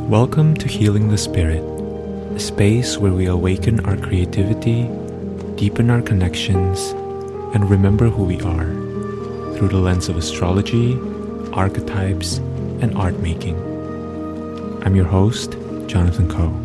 Welcome to Healing the Spirit, a space where we awaken our creativity, deepen our connections, and remember who we are through the lens of astrology, archetypes, and art making. I'm your host, Jonathan Coe.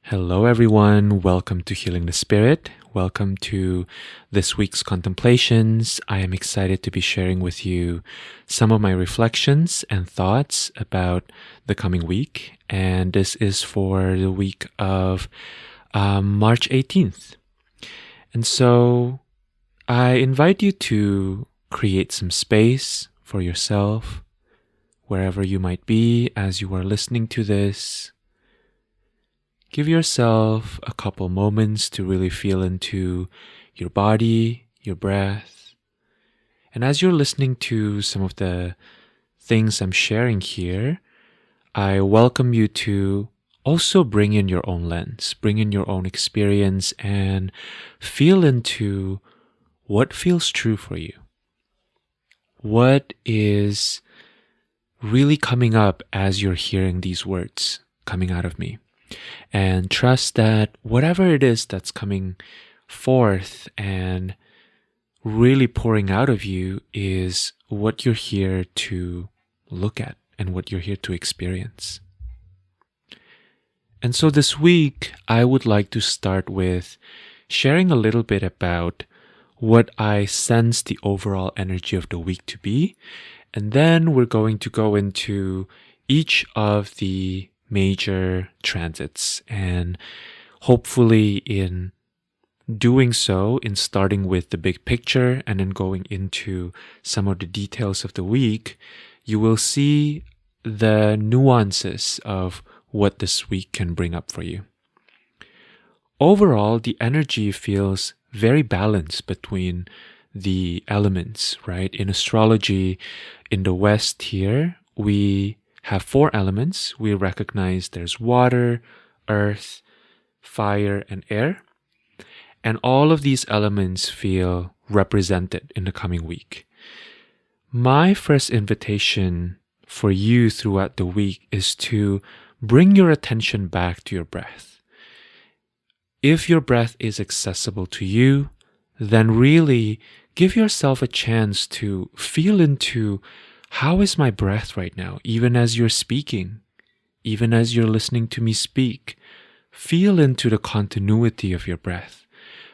Hello everyone, welcome to Healing the Spirit. Welcome to this week's contemplations. I am excited to be sharing with you some of my reflections and thoughts about the coming week. And this is for the week of March 18th. And so I invite you to create some space for yourself, wherever you might be as you are listening to this. Give yourself a couple moments to really feel into your body, your breath. And as you're listening to some of the things I'm sharing here, I welcome you to also bring in your own lens, bring in your own experience, and feel into what feels true for you. What is really coming up as you're hearing these words coming out of me? And trust that whatever it is that's coming forth and really pouring out of you is what you're here to look at and what you're here to experience. And so this week, I would like to start with sharing a little bit about what I sense the overall energy of the week to be. And then we're going to go into each of the major transits, and hopefully in doing so, in starting with the big picture and then going into some of the details of the week, you will see the nuances of what this week can bring up for you. Overall, the energy feels very balanced between the elements, right? In astrology, in the West here, we have 4 elements. We recognize there's water, earth, fire, and air. And all of these elements feel represented in the coming week. My first invitation for you throughout the week is to bring your attention back to your breath. If your breath is accessible to you, then really give yourself a chance to feel into how is my breath right now, even as you're speaking, even as you're listening to me speak. Feel into the continuity of your breath.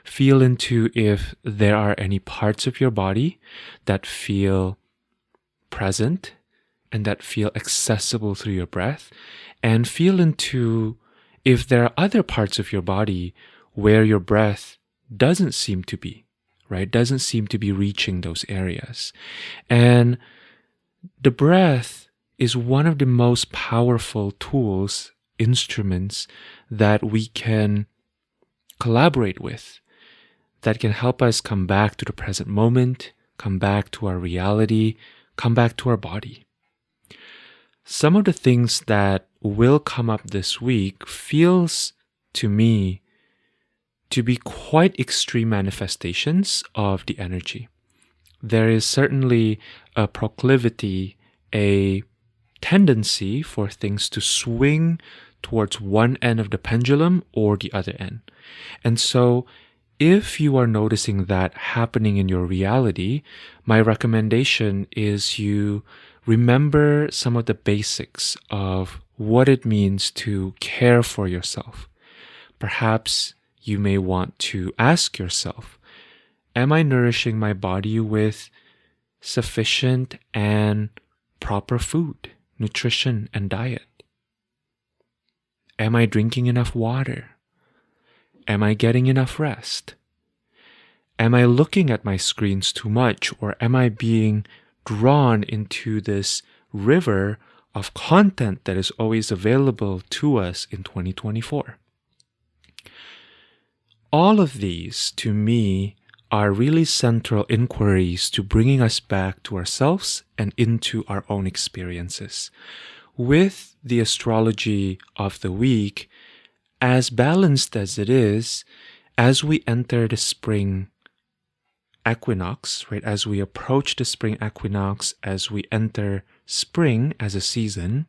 Feel into if there are any parts of your body that feel present and that feel accessible through your breath. And feel into if there are other parts of your body where your breath doesn't seem to be, right? Doesn't seem to be reaching those areas. And the breath is one of the most powerful tools, instruments that we can collaborate with, that can help us come back to the present moment, come back to our reality, come back to our body. Some of the things that will come up this week feels to me to be quite extreme manifestations of the energy. There is certainly a proclivity, a tendency for things to swing towards one end of the pendulum or the other end. And so if you are noticing that happening in your reality, my recommendation is you remember some of the basics of what it means to care for yourself. Perhaps you may want to ask yourself, am I nourishing my body with sufficient and proper food, nutrition, and diet? Am I drinking enough water? Am I getting enough rest? Am I looking at my screens too much, or am I being drawn into this river of content that is always available to us in 2024? All of these, to me, are really central inquiries to bringing us back to ourselves and into our own experiences. With the astrology of the week, as balanced as it is, as we enter the spring equinox, right? As we approach the spring equinox, as we enter spring as a season,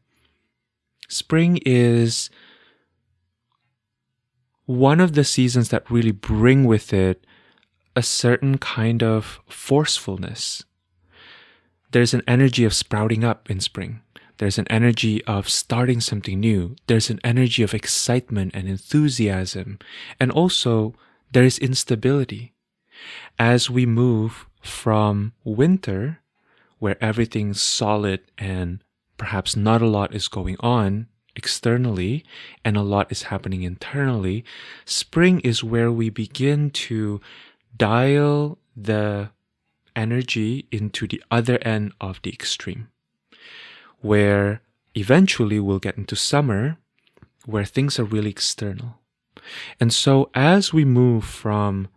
spring is one of the seasons that really bring with it a certain kind of forcefulness. There's an energy of sprouting up in spring. There's an energy of starting something new. There's an energy of excitement and enthusiasm. And also, there is instability. As we move from winter, where everything's solid and perhaps not a lot is going on externally and a lot is happening internally, spring is where we begin to dial the energy into the other end of the extreme, where eventually we'll get into summer, where things are really external. And so as we move from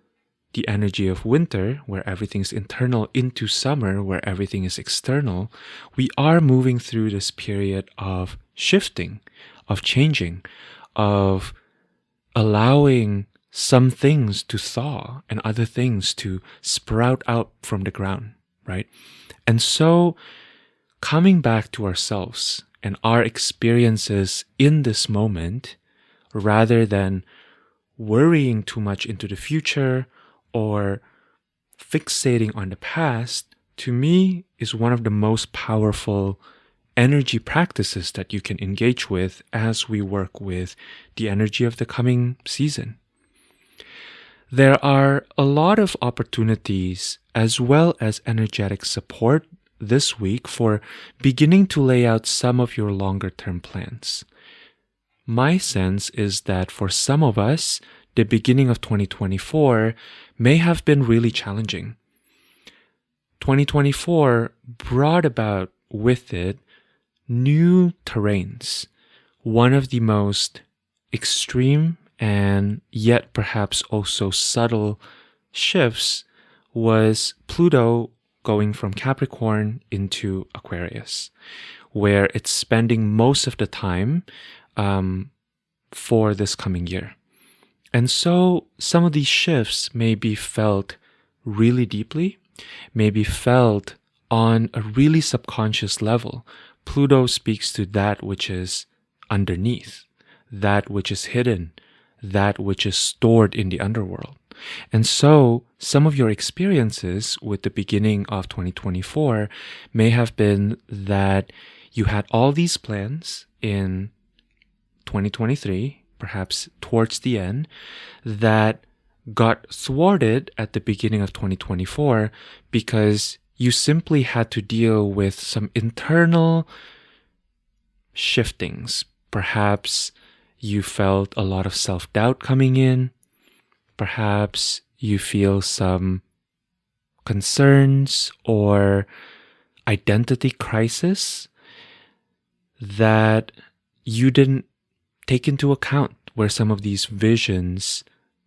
the energy of winter, where everything's internal, into summer, where everything is external, we are moving through this period of shifting, of changing, of allowing some things to thaw and other things to sprout out from the ground, right? And so coming back to ourselves and our experiences in this moment, rather than worrying too much into the future or fixating on the past, to me is one of the most powerful energy practices that you can engage with as we work with the energy of the coming season. There are a lot of opportunities as well as energetic support this week for beginning to lay out some of your longer term plans. My sense is that for some of us, the beginning of 2024 may have been really challenging. 2024 brought about with it new terrains. One of the most extreme and yet perhaps also subtle shifts was Pluto going from Capricorn into Aquarius, where it's spending most of the time for this coming year. And so some of these shifts may be felt really deeply, may be felt on a really subconscious level. Pluto speaks to that which is underneath, that which is hidden, that which is stored in the underworld. And so some of your experiences with the beginning of 2024 may have been that you had all these plans in 2023, perhaps towards the end, that got thwarted at the beginning of 2024 because you simply had to deal with some internal shiftings. Perhaps you felt a lot of self-doubt coming in. Perhaps you feel some concerns or identity crisis that you didn't take into account, where some of these visions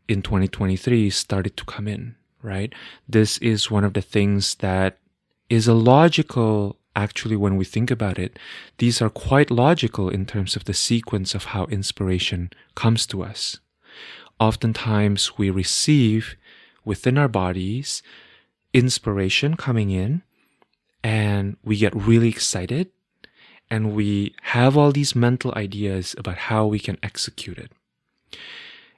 in 2023 started to come in, right? This is one of the things that is a logical, actually, when we think about it, these are quite logical in terms of the sequence of how inspiration comes to us. Oftentimes we receive within our bodies inspiration coming in, and we get really excited, and we have all these mental ideas about how we can execute it.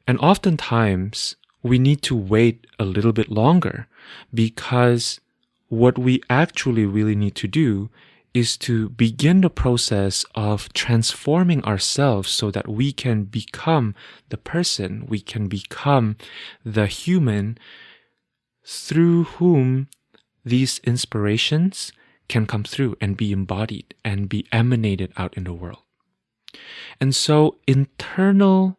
And oftentimes we need to wait a little bit longer, because what we actually really need to do is to begin the process of transforming ourselves so that we can become the person, we can become the human through whom these inspirations can come through and be embodied and be emanated out in the world. And so internal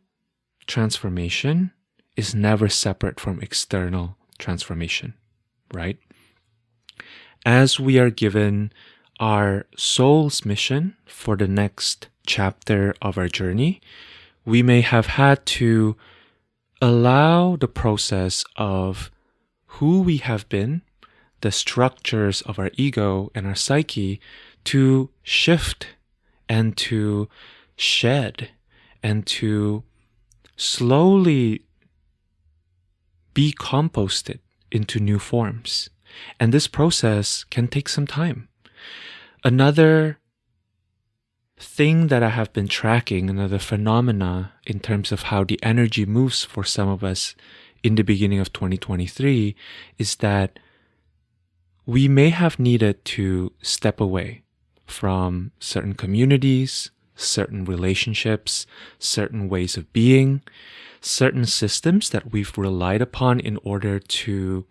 transformation is never separate from external transformation, right? As we are given our soul's mission for the next chapter of our journey, we may have had to allow the process of who we have been, the structures of our ego and our psyche, to shift and to shed and to slowly be composted into new forms. And this process can take some time. Another thing that I have been tracking, another phenomena in terms of how the energy moves for some of us in the beginning of 2023, is that we may have needed to step away from certain communities, certain relationships, certain ways of being, certain systems that we've relied upon in order to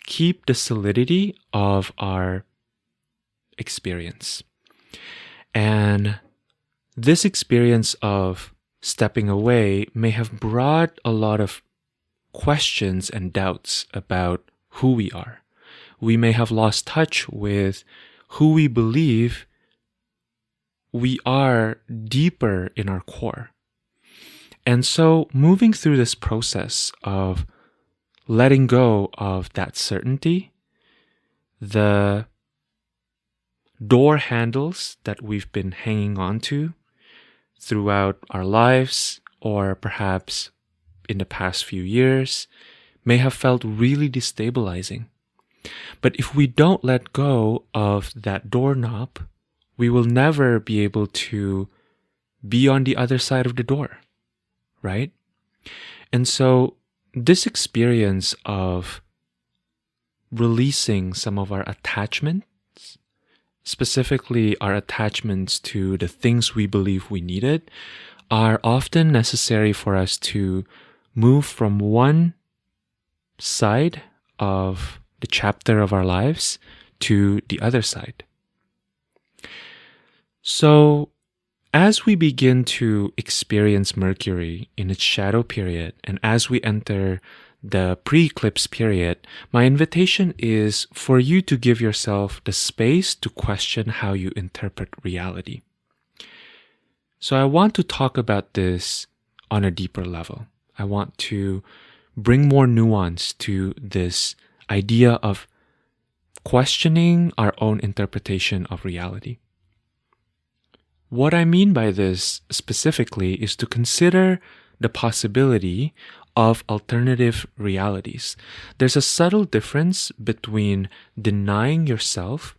keep the solidity of our experience. And this experience of stepping away may have brought a lot of questions and doubts about who we are. We may have lost touch with who we believe we are deeper in our core. And so moving through this process of letting go of that certainty, the door handles that we've been hanging on to throughout our lives, or perhaps in the past few years, may have felt really destabilizing. But if we don't let go of that doorknob, we will never be able to be on the other side of the door, right? And so this experience of releasing some of our attachments, specifically our attachments to the things we believe we needed, are often necessary for us to move from one side of the chapter of our lives to the other side. So, as we begin to experience Mercury in its shadow period, and as we enter the pre-eclipse period, my invitation is for you to give yourself the space to question how you interpret reality. So I want to talk about this on a deeper level. I want to bring more nuance to this idea of questioning our own interpretation of reality. What I mean by this specifically is to consider the possibility of alternative realities. There's a subtle difference between denying yourself,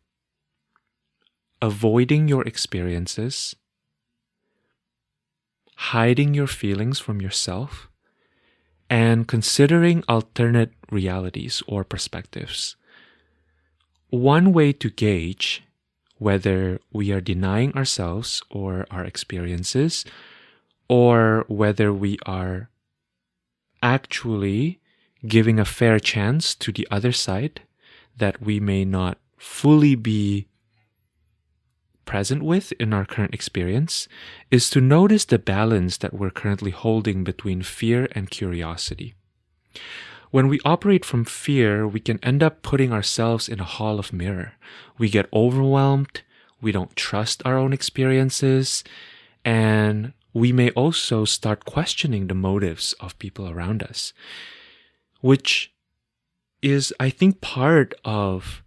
avoiding your experiences, hiding your feelings from yourself, and considering alternate realities or perspectives. One way to gauge whether we are denying ourselves or our experiences, or whether we are actually giving a fair chance to the other side that we may not fully be present with in our current experience, is to notice the balance that we're currently holding between fear and curiosity. When we operate from fear, we can end up putting ourselves in a hall of mirror. We get overwhelmed, we don't trust our own experiences, and we may also start questioning the motives of people around us, which is, I think, part of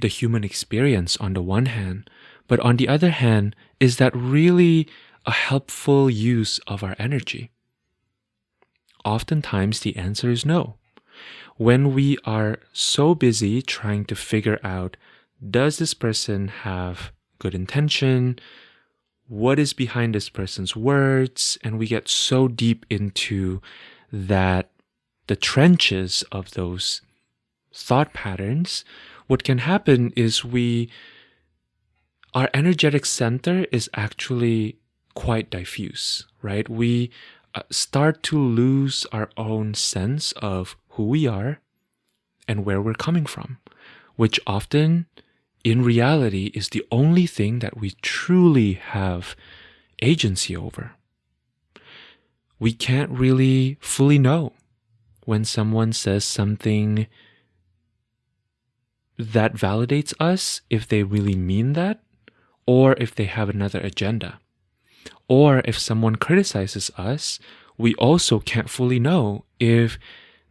the human experience on the one hand, but on the other hand, is that really a helpful use of our energy? Oftentimes, the answer is no. When we are so busy trying to figure out, does this person have good intention? What is behind this person's words? And we get so deep into that, the trenches of those thought patterns, what can happen is our energetic center is actually quite diffuse, right? We start to lose our own sense of who we are and where we're coming from, which often in reality is the only thing that we truly have agency over. We can't really fully know when someone says something that validates us, if they really mean that, or if they have another agenda. Or if someone criticizes us, we also can't fully know if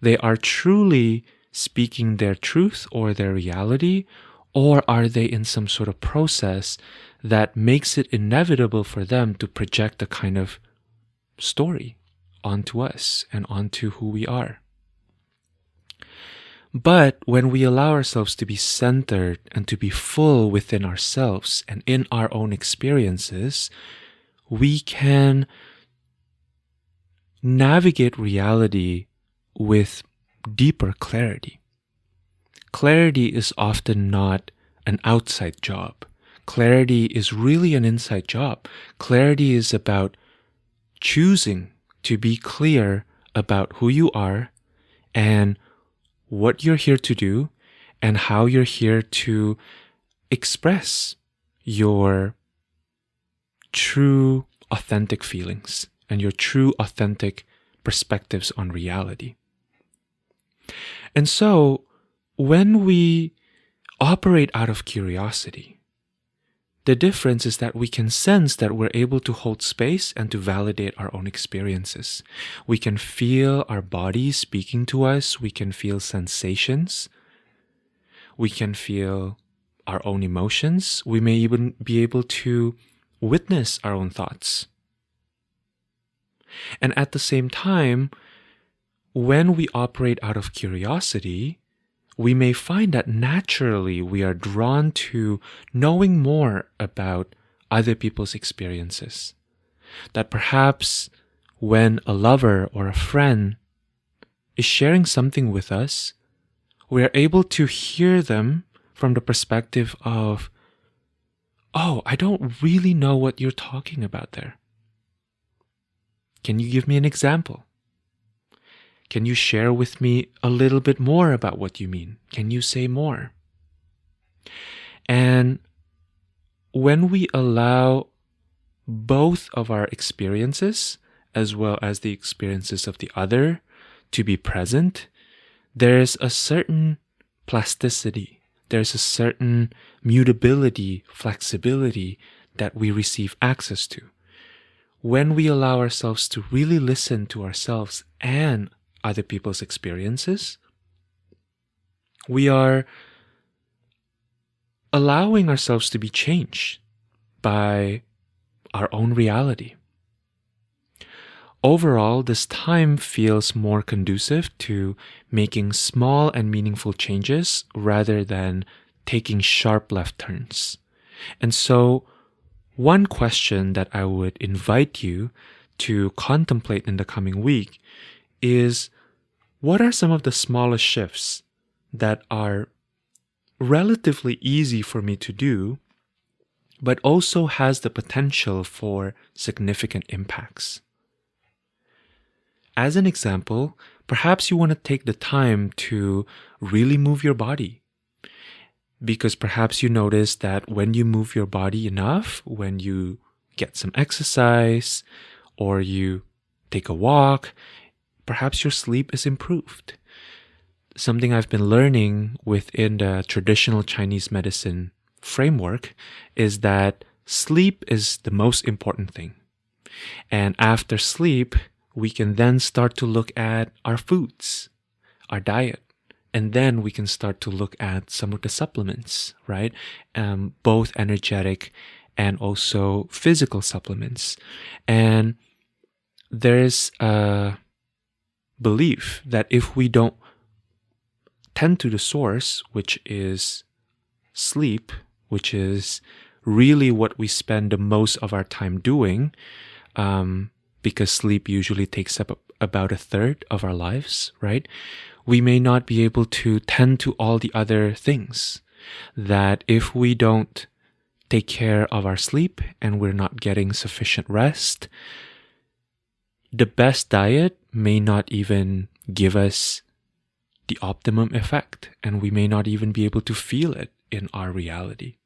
they are truly speaking their truth or their reality, or are they in some sort of process that makes it inevitable for them to project a kind of story onto us and onto who we are? But when we allow ourselves to be centered and to be full within ourselves and in our own experiences, we can navigate reality with deeper clarity. Clarity is often not an outside job. Clarity is really an inside job. Clarity is about choosing to be clear about who you are and what you're here to do and how you're here to express your true, authentic feelings and your true, authentic perspectives on reality. And so, when we operate out of curiosity, the difference is that we can sense that we're able to hold space and to validate our own experiences. We can feel our body speaking to us. We can feel sensations. We can feel our own emotions. We may even be able to witness our own thoughts. And at the same time, when we operate out of curiosity, we may find that naturally we are drawn to knowing more about other people's experiences. That perhaps when a lover or a friend is sharing something with us, we are able to hear them from the perspective of, oh, I don't really know what you're talking about there. Can you give me an example? Can you share with me a little bit more about what you mean? Can you say more? And when we allow both of our experiences, as well as the experiences of the other, to be present, there's a certain plasticity, there's a certain mutability, flexibility that we receive access to. When we allow ourselves to really listen to ourselves and other people's experiences, we are allowing ourselves to be changed by our own reality. Overall, this time feels more conducive to making small and meaningful changes rather than taking sharp left turns. And so, one question that I would invite you to contemplate in the coming week is, what are some of the smallest shifts that are relatively easy for me to do, but also has the potential for significant impacts? As an example, perhaps you want to take the time to really move your body, because perhaps you notice that when you move your body enough, when you get some exercise or you take a walk, perhaps your sleep is improved. Something I've been learning within the traditional Chinese medicine framework is that sleep is the most important thing. And after sleep, we can then start to look at our foods, our diet, and then we can start to look at some of the supplements, right? Both energetic and also physical supplements. And there's a belief that if we don't tend to the source, which is sleep, which is really what we spend the most of our time doing, because sleep usually takes up about a third of our lives, right? We may not be able to tend to all the other things. That if we don't take care of our sleep and we're not getting sufficient rest, the best diet may not even give us the optimum effect, and we may not even be able to feel it in our reality.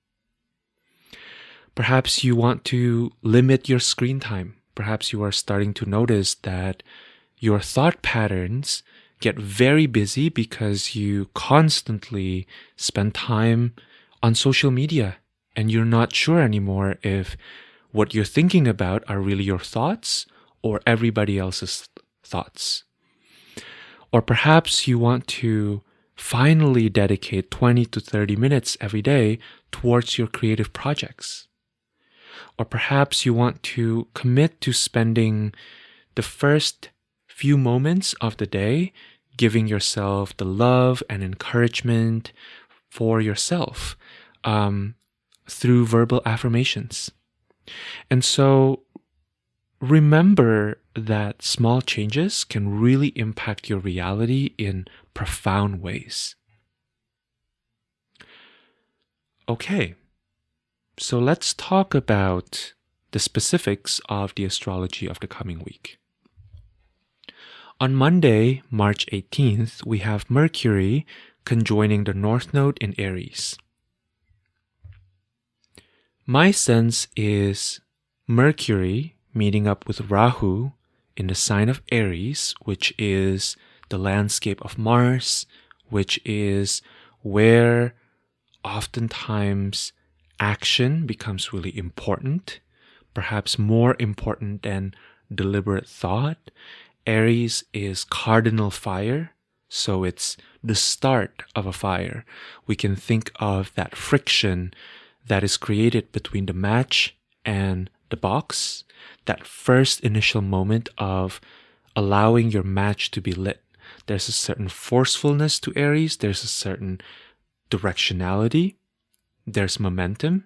Perhaps you want to limit your screen time. Perhaps you are starting to notice that your thought patterns get very busy because you constantly spend time on social media and you're not sure anymore if what you're thinking about are really your thoughts or everybody else's thoughts. Or perhaps you want to finally dedicate 20 to 30 minutes every day towards your creative projects. Or perhaps you want to commit to spending the first few moments of the day giving yourself the love and encouragement for yourself through verbal affirmations. And so remember that small changes can really impact your reality in profound ways. Okay, so let's talk about the specifics of the astrology of the coming week. On Monday, March 18th, we have Mercury conjoining the North Node in Aries. My sense is Mercury meeting up with Rahu in the sign of Aries, which is the landscape of Mars, which is where oftentimes action becomes really important, perhaps more important than deliberate thought. Aries is cardinal fire, so it's the start of a fire. We can think of that friction that is created between the match and the box, that first initial moment of allowing your match to be lit. There's a certain forcefulness to Aries, there's a certain directionality, there's momentum,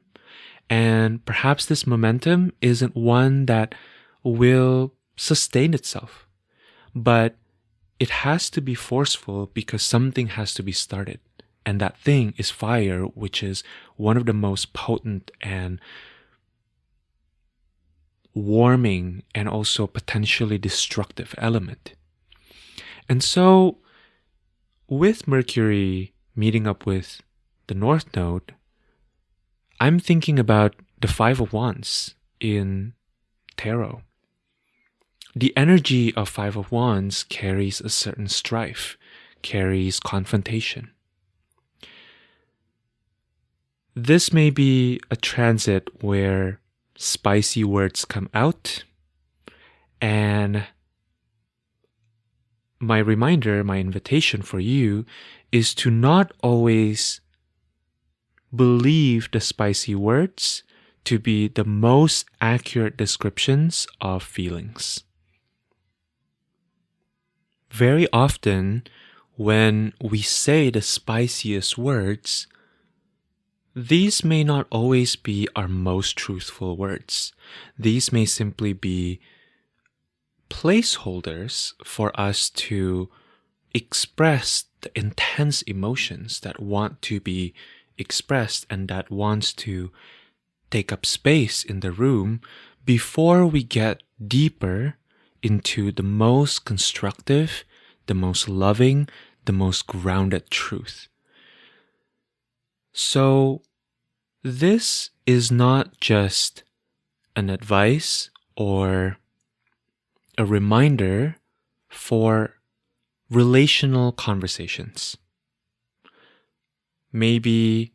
and perhaps this momentum isn't one that will sustain itself. But it has to be forceful because something has to be started. And that thing is fire, which is one of the most potent and warming and also potentially destructive element. And so with Mercury meeting up with the North Node, I'm thinking about the Five of Wands in Tarot. The energy of Five of Wands carries a certain strife, carries confrontation. This may be a transit where spicy words come out, and my reminder, my invitation for you is to not always believe the spicy words to be the most accurate descriptions of feelings. Very often, when we say the spiciest words, these may not always be our most truthful words. These may simply be placeholders for us to express the intense emotions that want to be expressed and that wants to take up space in the room before we get deeper into the most constructive, the most loving, the most grounded truth. So this is not just an advice or a reminder for relational conversations. Maybe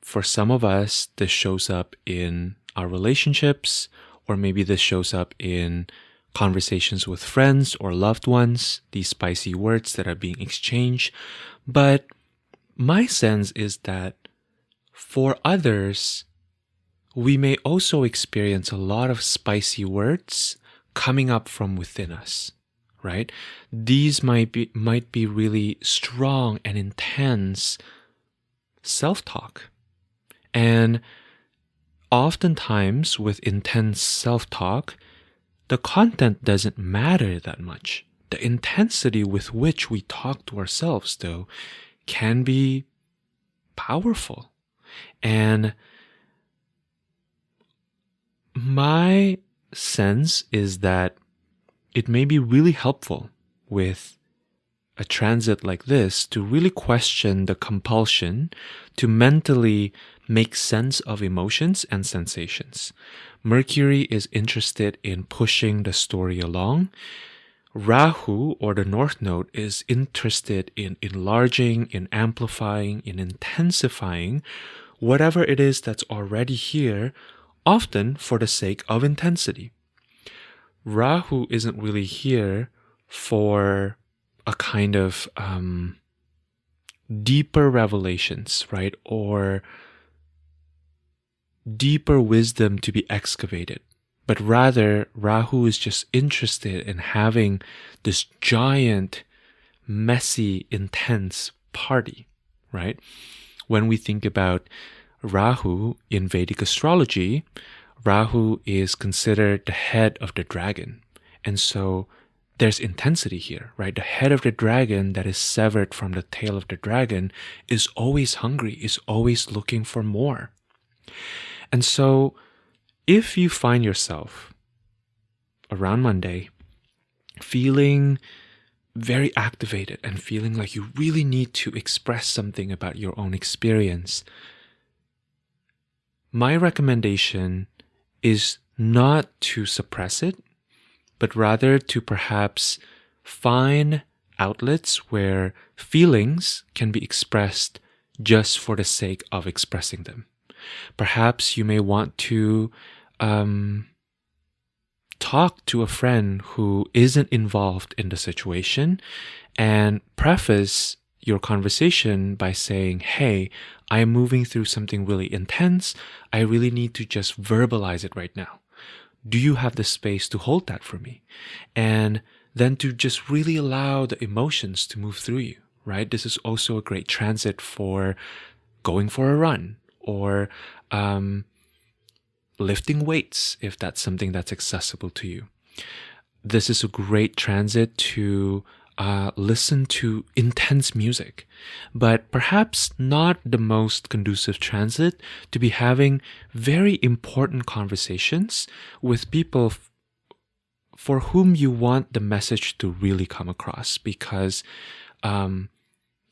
for some of us, this shows up in our relationships, or maybe this shows up in conversations with friends or loved ones, these spicy words that are being exchanged. But my sense is that for others, we may also experience a lot of spicy words coming up from within us, right? These might be really strong and intense self-talk. And oftentimes with intense self-talk, the content doesn't matter that much. The intensity with which we talk to ourselves, though, can be powerful. And my sense is that it may be really helpful with a transit like this to really question the compulsion to mentally make sense of emotions and sensations. Mercury is interested in pushing the story along. Rahu, or the North Node, is interested in enlarging, in amplifying, in intensifying whatever it is that's already here, often for the sake of intensity. Rahu isn't really here for a kind of deeper revelations, right? Or deeper wisdom to be excavated. But rather, Rahu is just interested in having this giant, messy, intense party, right? When we think about Rahu in Vedic astrology, Rahu is considered the head of the dragon. And so there's intensity here, right? The head of the dragon that is severed from the tail of the dragon is always hungry, is always looking for more. And so if you find yourself around Monday feeling very activated and feeling like you really need to express something about your own experience, my recommendation is not to suppress it, but rather to perhaps find outlets where feelings can be expressed just for the sake of expressing them. Perhaps you may want to talk to a friend who isn't involved in the situation and preface your conversation by saying, hey, I'm moving through something really intense. I really need to just verbalize it right now. Do you have the space to hold that for me? And then to just really allow the emotions to move through you, right? This is also a great transit for going for a run or lifting weights, if that's something that's accessible to you. This is a great transit to listen to intense music, but perhaps not the most conducive transit to be having very important conversations with people for whom you want the message to really come across, because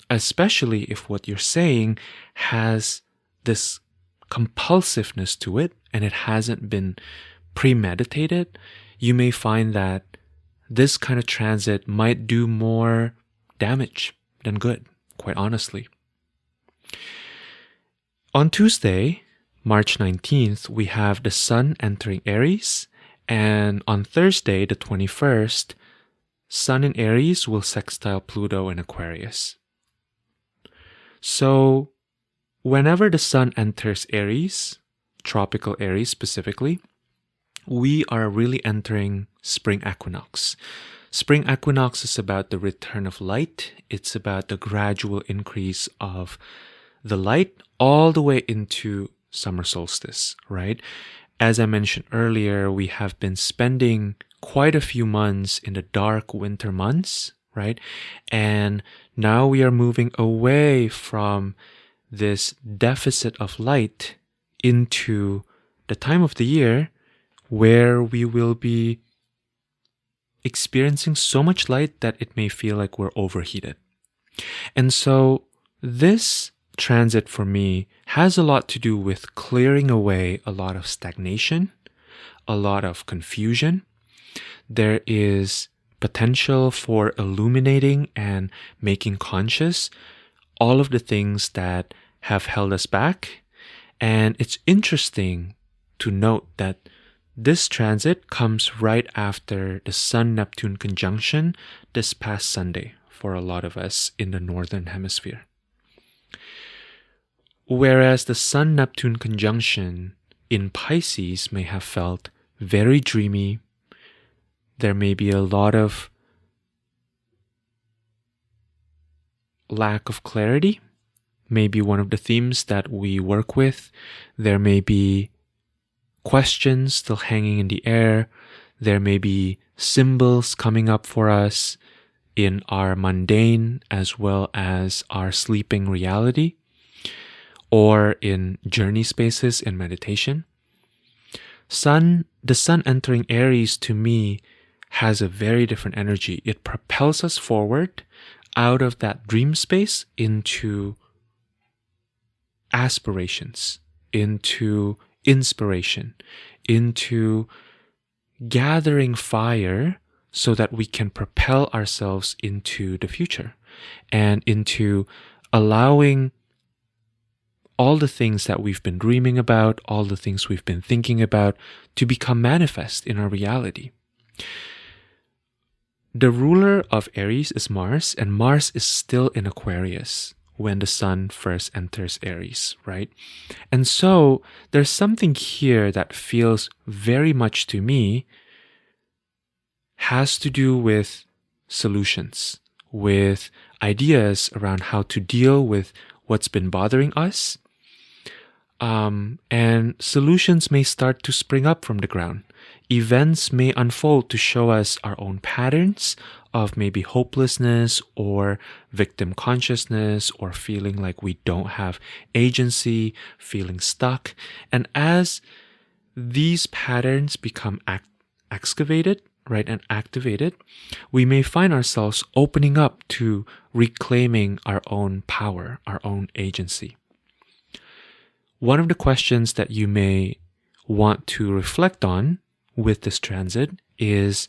especially if what you're saying has this compulsiveness to it and it hasn't been premeditated, you may find that this kind of transit might do more damage than good, quite honestly. On Tuesday, March 19th, we have the Sun entering Aries, and on Thursday, the 21st, Sun in Aries will sextile Pluto in Aquarius. So, whenever the Sun enters Aries, tropical Aries specifically, we are really entering spring equinox. Spring equinox is about the return of light. It's about the gradual increase of the light all the way into summer solstice, right? As I mentioned earlier, we have been spending quite a few months in the dark winter months, right? And now we are moving away from this deficit of light into the time of the year where we will be experiencing so much light that it may feel like we're overheated. And so this transit for me has a lot to do with clearing away a lot of stagnation, a lot of confusion. There is potential for illuminating and making conscious all of the things that have held us back. And it's interesting to note that this transit comes right after the Sun-Neptune conjunction this past Sunday for a lot of us in the Northern Hemisphere. Whereas the Sun-Neptune conjunction in Pisces may have felt very dreamy, there may be a lot of lack of clarity, maybe one of the themes that we work with. There may be questions still hanging in the air. There may be symbols coming up for us in our mundane as well as our sleeping reality, or in journey spaces in meditation. The Sun entering Aries to me has a very different energy. It propels us forward out of that dream space into aspirations, into inspiration, into gathering fire so that we can propel ourselves into the future and into allowing all the things that we've been dreaming about, all the things we've been thinking about to become manifest in our reality. the ruler of Aries is Mars, and Mars is still in Aquarius when the sun first enters Aries, right? And so there's something here that feels very much to me has to do with solutions, with ideas around how to deal with what's been bothering us. And solutions may start to spring up from the ground. Events may unfold to show us our own patterns of maybe hopelessness or victim consciousness or feeling like we don't have agency, feeling stuck. And as these patterns become excavated, right, and activated, we may find ourselves opening up to reclaiming our own power, our own agency. One of the questions that you may want to reflect on with this transit is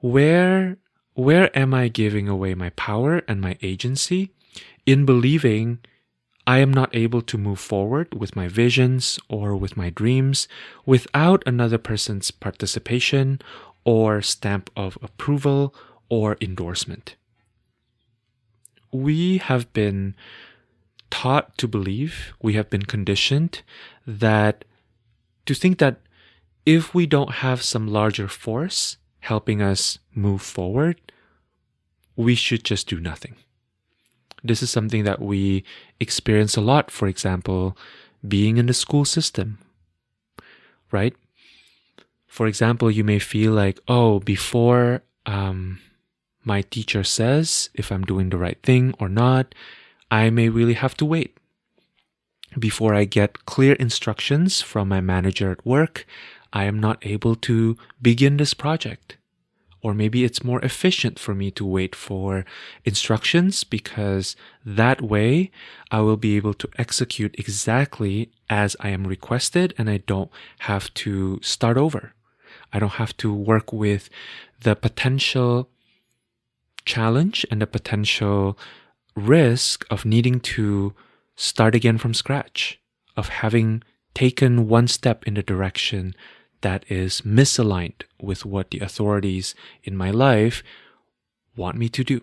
where am I giving away my power and my agency in believing I am not able to move forward with my visions or with my dreams without another person's participation or stamp of approval or endorsement. We have been taught to believe, we have been conditioned to think that if we don't have some larger force helping us move forward, we should just do nothing. This is something that we experience a lot, for example, being in the school system, right? For example, you may feel like, before my teacher says if I'm doing the right thing or not, I may really have to wait. Before I get clear instructions from my manager at work, I am not able to begin this project. Or maybe it's more efficient for me to wait for instructions because that way I will be able to execute exactly as I am requested and I don't have to start over. I don't have to work with the potential challenge and the potential risk of needing to start again from scratch, of having taken one step in the direction that is misaligned with what the authorities in my life want me to do.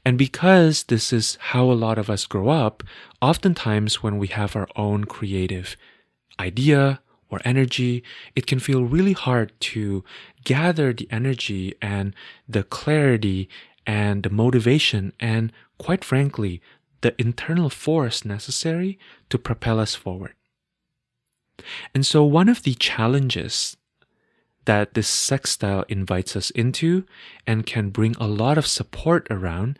And because this is how a lot of us grow up, oftentimes when we have our own creative idea or energy, it can feel really hard to gather the energy and the clarity and the motivation and, quite frankly, the internal force necessary to propel us forward. And so one of the challenges that this sextile invites us into and can bring a lot of support around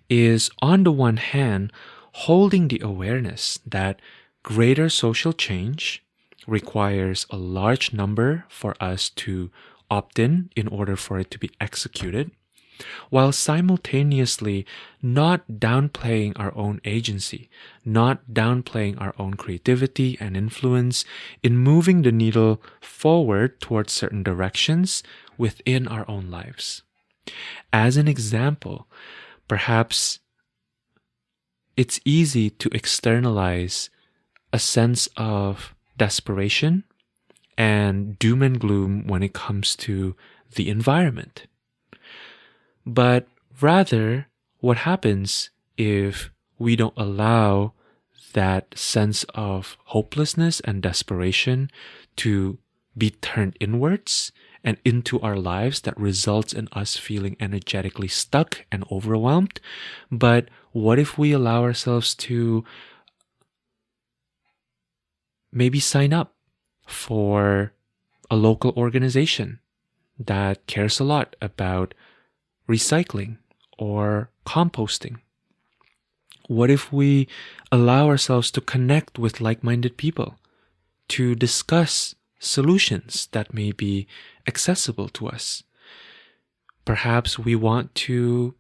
is, on the one hand, holding the awareness that greater social change requires a large number for us to opt in order for it to be executed, while simultaneously not downplaying our own agency, not downplaying our own creativity and influence in moving the needle forward towards certain directions within our own lives. As an example, perhaps it's easy to externalize a sense of desperation and doom and gloom when it comes to the environment. But rather, what happens if we don't allow that sense of hopelessness and desperation to be turned inwards and into our lives that results in us feeling energetically stuck and overwhelmed? But what if we allow ourselves to maybe sign up for a local organization that cares a lot about recycling or composting? What if we allow ourselves to connect with like-minded people to discuss solutions that may be accessible to us? Perhaps we want to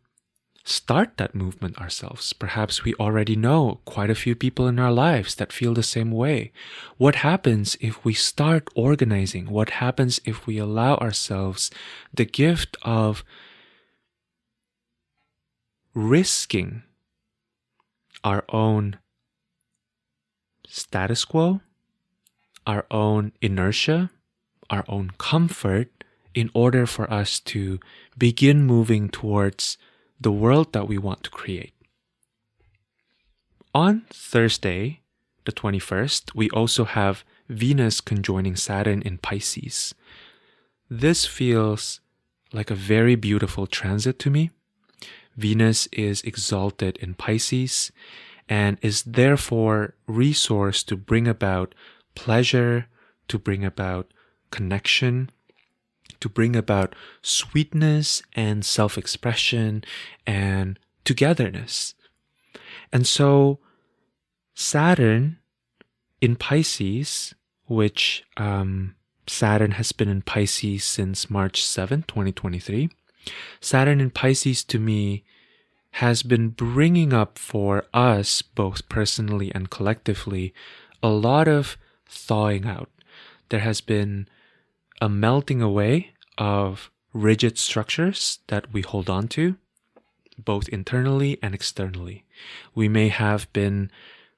start that movement ourselves. Perhaps we already know quite a few people in our lives that feel the same way. What happens if we start organizing? What happens if we allow ourselves the gift of risking our own status quo, our own inertia, our own comfort in order for us to begin moving towards the world that we want to create. On Thursday, the 21st, we also have Venus conjoining Saturn in Pisces. This feels like a very beautiful transit to me. Venus is exalted in Pisces and is therefore resourced to bring about pleasure, to bring about connection, to bring about sweetness and self-expression and togetherness. And so Saturn in Pisces, which Saturn has been in Pisces since March 7, 2023. Saturn in Pisces to me has been bringing up for us, both personally and collectively, a lot of thawing out. There has been a melting away of rigid structures that we hold on to, both internally and externally. We may have been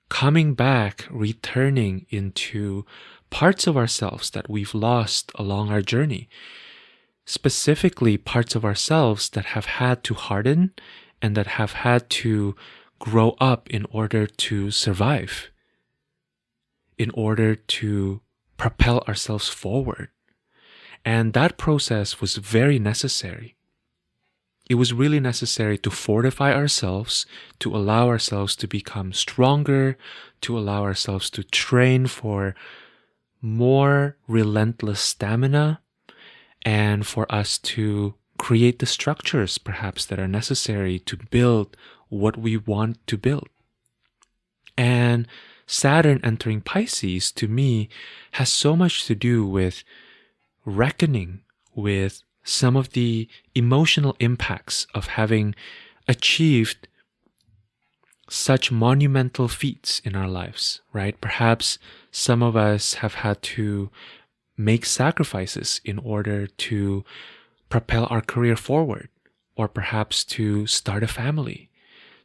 coming back, returning into parts of ourselves that we've lost along our journey. Specifically, parts of ourselves that have had to harden and that have had to grow up in order to survive, in order to propel ourselves forward. And that process was very necessary. It was really necessary to fortify ourselves, to allow ourselves to become stronger, to allow ourselves to train for more relentless stamina, and for us to create the structures perhaps that are necessary to build what we want to build. And Saturn entering Pisces, to me, has so much to do with reckoning with some of the emotional impacts of having achieved such monumental feats in our lives, right? Perhaps some of us have had to make sacrifices in order to propel our career forward, or perhaps to start a family,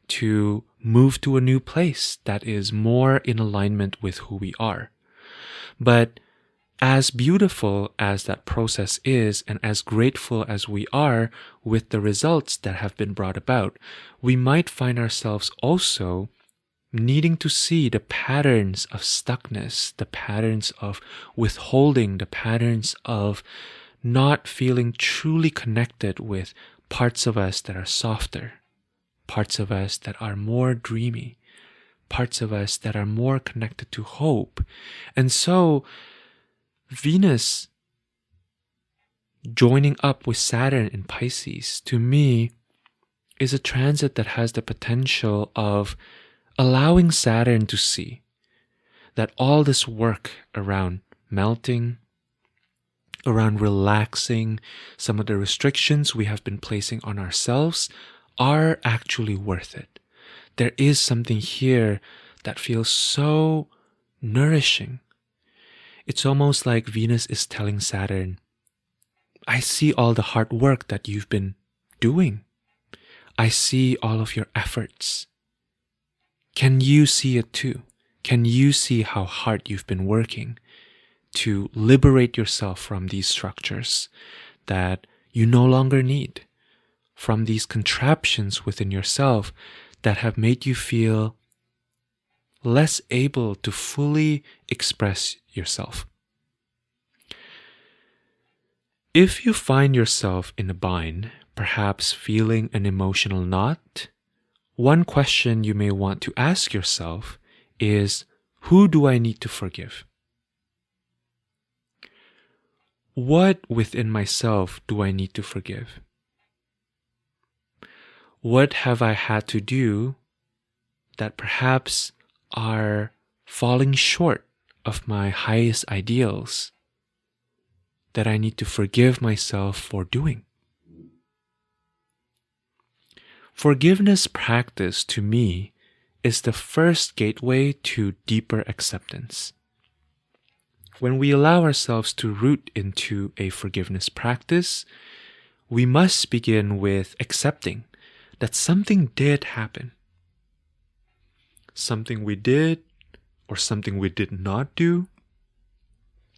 to move to a new place that is more in alignment with who we are. But as beautiful as that process is, and as grateful as we are with the results that have been brought about, we might find ourselves also needing to see the patterns of stuckness, the patterns of withholding, the patterns of not feeling truly connected with parts of us that are softer, parts of us that are more dreamy, parts of us that are more connected to hope. And so Venus joining up with Saturn in Pisces, to me, is a transit that has the potential of allowing Saturn to see that all this work around melting, around relaxing some of the restrictions we have been placing on ourselves are actually worth it. There is something here that feels so nourishing. It's almost like Venus is telling Saturn, I see all the hard work that you've been doing. I see all of your efforts. Can you see it too? Can you see how hard you've been working to liberate yourself from these structures that you no longer need, from these contraptions within yourself that have made you feel less able to fully express yourself? If you find yourself in a bind, perhaps feeling an emotional knot, one question you may want to ask yourself is, who do I need to forgive? What within myself do I need to forgive? What have I had to do that perhaps are falling short of my highest ideals that I need to forgive myself for doing? Forgiveness practice, to me, is the first gateway to deeper acceptance. When we allow ourselves to root into a forgiveness practice, we must begin with accepting that something did happen. Something we did or something we did not do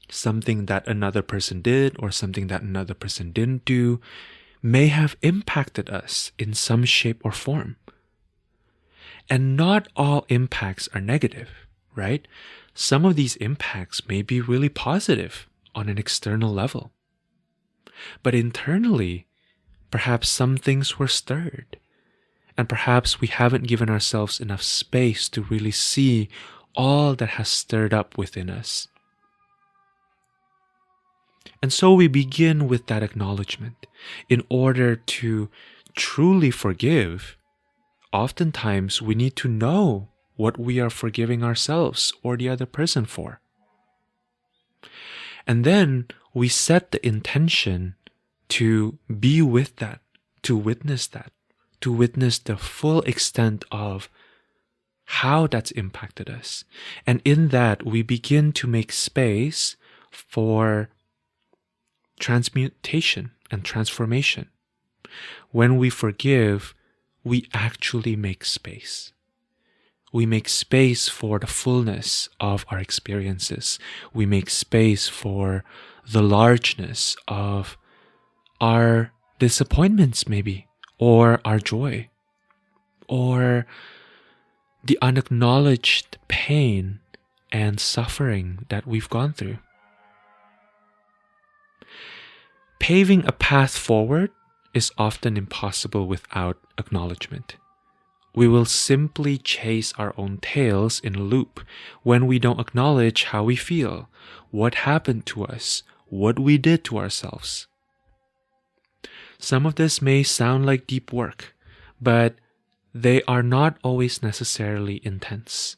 something that another person did or something that another person didn't do may have impacted us in some shape or form. And not all impacts are negative, right? Some of these impacts may be really positive on an external level. But internally, perhaps some things were stirred. And perhaps we haven't given ourselves enough space to really see all that has stirred up within us. And so we begin with that acknowledgement. In order to truly forgive, oftentimes we need to know what we are forgiving ourselves or the other person for. And then we set the intention to be with that, to witness that, to witness the full extent of how that's impacted us. And in that, we begin to make space for transmutation and transformation. When we forgive, we actually make space. We make space for the fullness of our experiences. We make space for the largeness of our disappointments, maybe, or our joy, or the unacknowledged pain and suffering that we've gone through. Paving a path forward is often impossible without acknowledgement. We will simply chase our own tails in a loop when we don't acknowledge how we feel, what happened to us, what we did to ourselves. Some of this may sound like deep work, but they are not always necessarily intense.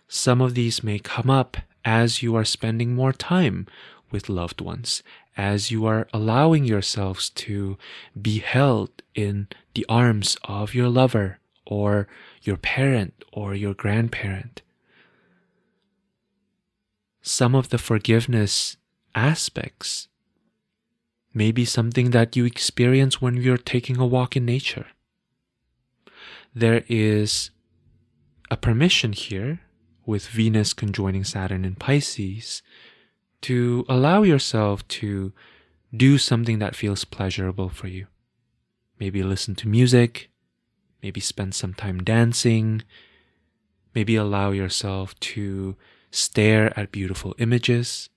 Some of these may come up as you are spending more time with loved ones, as you are allowing yourselves to be held in the arms of your lover or your parent or your grandparent. Some of the forgiveness aspects may be something that you experience when you're taking a walk in nature. There is a permission here with Venus conjoining Saturn in Pisces to allow yourself to do something that feels pleasurable for you. Maybe listen to music, maybe spend some time dancing, maybe allow yourself to stare at beautiful images.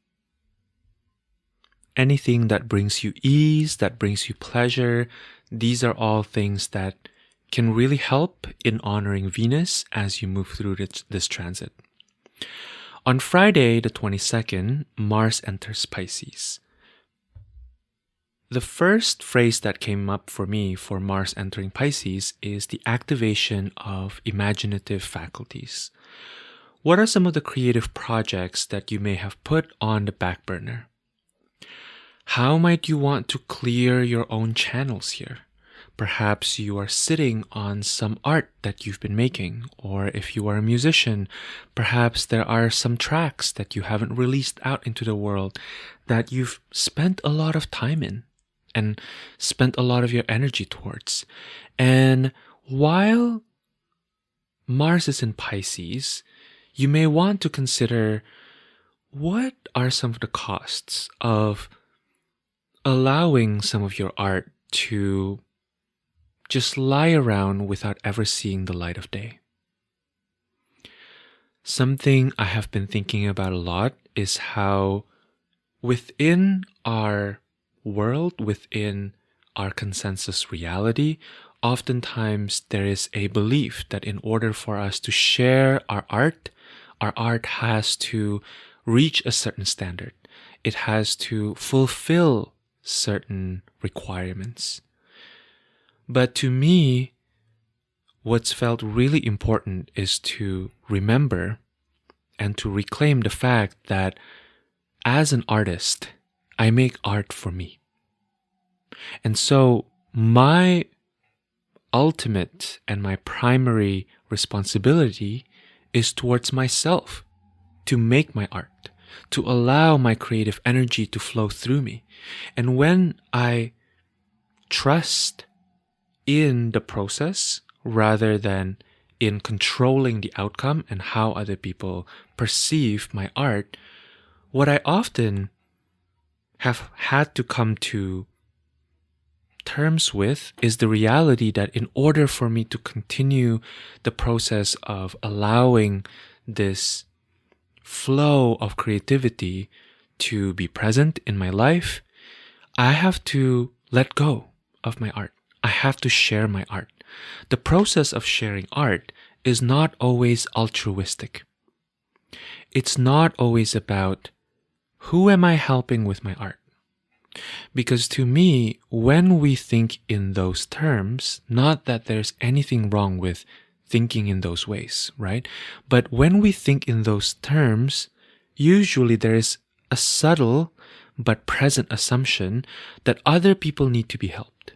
Anything that brings you ease, that brings you pleasure, these are all things that can really help in honoring Venus as you move through this transit. On Friday, the 22nd, Mars enters Pisces. The first phrase that came up for me for Mars entering Pisces is the activation of imaginative faculties. What are some of the creative projects that you may have put on the back burner? How might you want to clear your own channels here? Perhaps you are sitting on some art that you've been making, or if you are a musician, perhaps there are some tracks that you haven't released out into the world that you've spent a lot of time in and spent a lot of your energy towards. And while Mars is in Pisces, you may want to consider what are some of the costs of allowing some of your art to just lie around without ever seeing the light of day. Something I have been thinking about a lot is how within our world, within our consensus reality, oftentimes there is a belief that in order for us to share our art has to reach a certain standard. It has to fulfill certain requirements. But to me, what's felt really important is to remember and to reclaim the fact that as an artist, I make art for me. And so my ultimate and my primary responsibility is towards myself, to make my art, to allow my creative energy to flow through me. And when I trust in the process rather than in controlling the outcome and how other people perceive my art, what I often have had to come to terms with is the reality that in order for me to continue the process of allowing this flow of creativity to be present in my life, I have to let go of my art. I have to share my art. The process of sharing art is not always altruistic. It's not always about who am I helping with my art. Because to me, when we think in those terms, not that there's anything wrong with thinking in those ways, right? But when we think in those terms, usually there is a subtle but present assumption that other people need to be helped,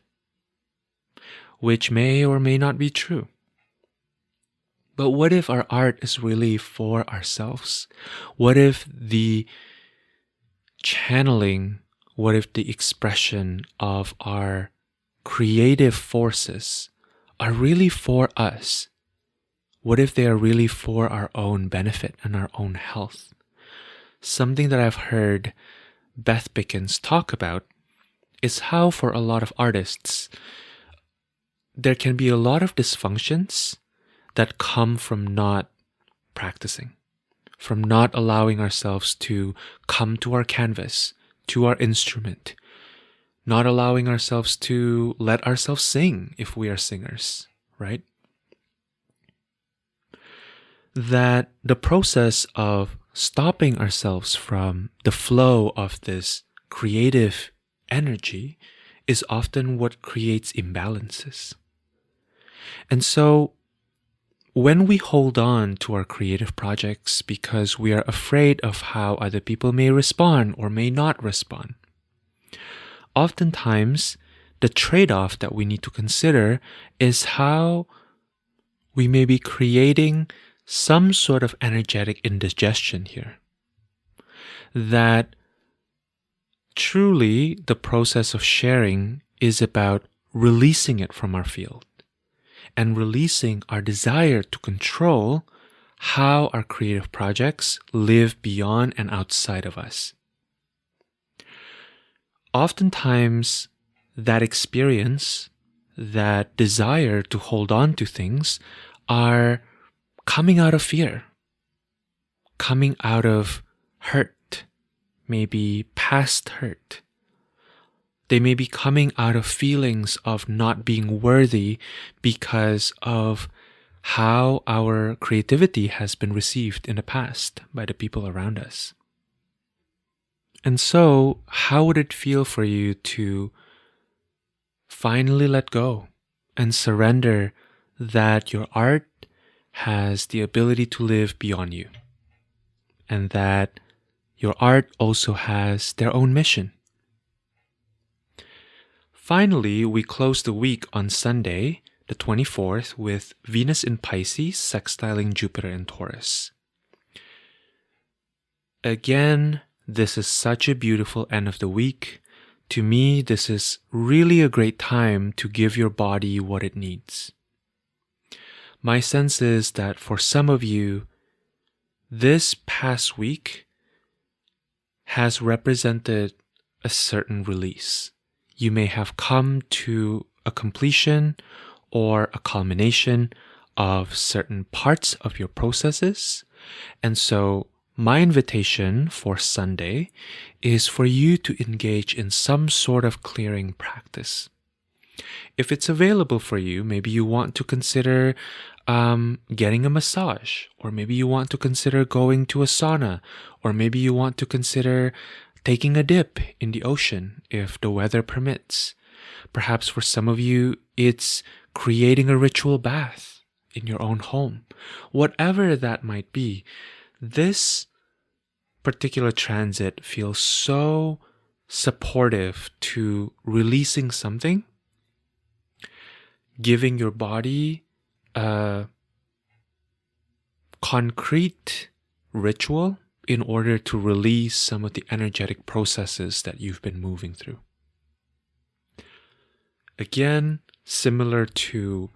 which may or may not be true. But what if our art is really for ourselves? What if the channeling, what if the expression of our creative forces are really for us? What if they are really for our own benefit and our own health? Something that I've heard Beth Bickens talk about is how for a lot of artists, there can be a lot of dysfunctions that come from not practicing, from not allowing ourselves to come to our canvas, to our instrument, not allowing ourselves to let ourselves sing if we are singers, right? That the process of stopping ourselves from the flow of this creative energy is often what creates imbalances. And so when we hold on to our creative projects because we are afraid of how other people may respond or may not respond, oftentimes the trade-off that we need to consider is how we may be creating some sort of energetic indigestion here. That truly the process of sharing is about releasing it from our field and releasing our desire to control how our creative projects live beyond and outside of us. Oftentimes, that experience, that desire to hold on to things are coming out of fear, coming out of hurt, maybe past hurt. They may be coming out of feelings of not being worthy because of how our creativity has been received in the past by the people around us. And so, how would it feel for you to finally let go and surrender that your art has the ability to live beyond you, and that your art also has their own mission? Finally, we close the week on Sunday, the 24th, with Venus in Pisces sextiling Jupiter in Taurus. Again, this is such a beautiful end of the week. To me, this is really a great time to give your body what it needs. My sense is that for some of you, this past week has represented a certain release. You may have come to a completion or a culmination of certain parts of your processes. And so my invitation for Sunday is for you to engage in some sort of clearing practice. If it's available for you, maybe you want to consider getting a massage, or maybe you want to consider going to a sauna, or maybe you want to consider taking a dip in the ocean if the weather permits. Perhaps for some of you, it's creating a ritual bath in your own home. Whatever that might be, this particular transit feels so supportive to releasing something, giving your body a concrete ritual in order to release some of the energetic processes that you've been moving through. Again, similar to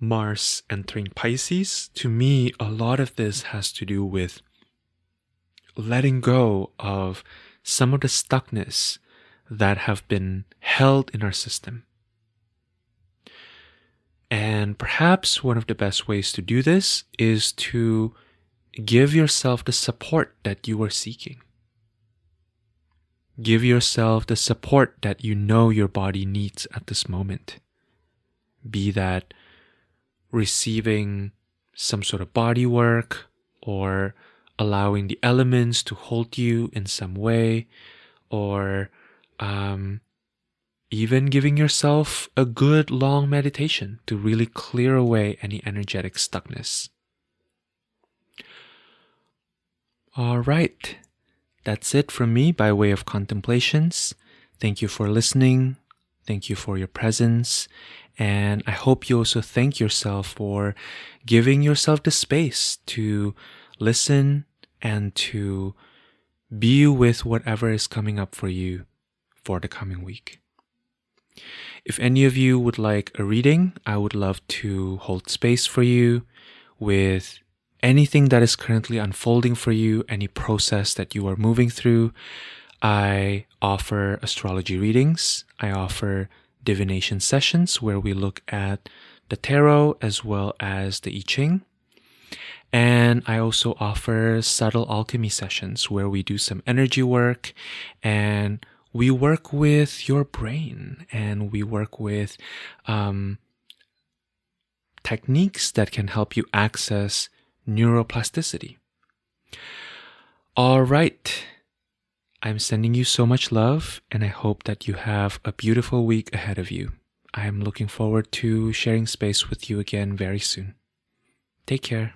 Mars entering Pisces, to me, a lot of this has to do with letting go of some of the stuckness that have been held in our system. And perhaps one of the best ways to do this is to give yourself the support that you are seeking. Give yourself the support that you know your body needs at this moment. Be that receiving some sort of body work, or allowing the elements to hold you in some way, or even giving yourself a good long meditation to really clear away any energetic stuckness. All right, that's it from me by way of contemplations. Thank you for listening. Thank you for your presence. And I hope you also thank yourself for giving yourself the space to listen and to be with whatever is coming up for you for the coming week. If any of you would like a reading, I would love to hold space for you with anything that is currently unfolding for you, any process that you are moving through. I offer astrology readings. I offer divination sessions where we look at the tarot as well as the I Ching. And I also offer subtle alchemy sessions where we do some energy work and we work with your brain, and we work with techniques that can help you access neuroplasticity. All right. I'm sending you so much love, and I hope that you have a beautiful week ahead of you. I am looking forward to sharing space with you again very soon. Take care.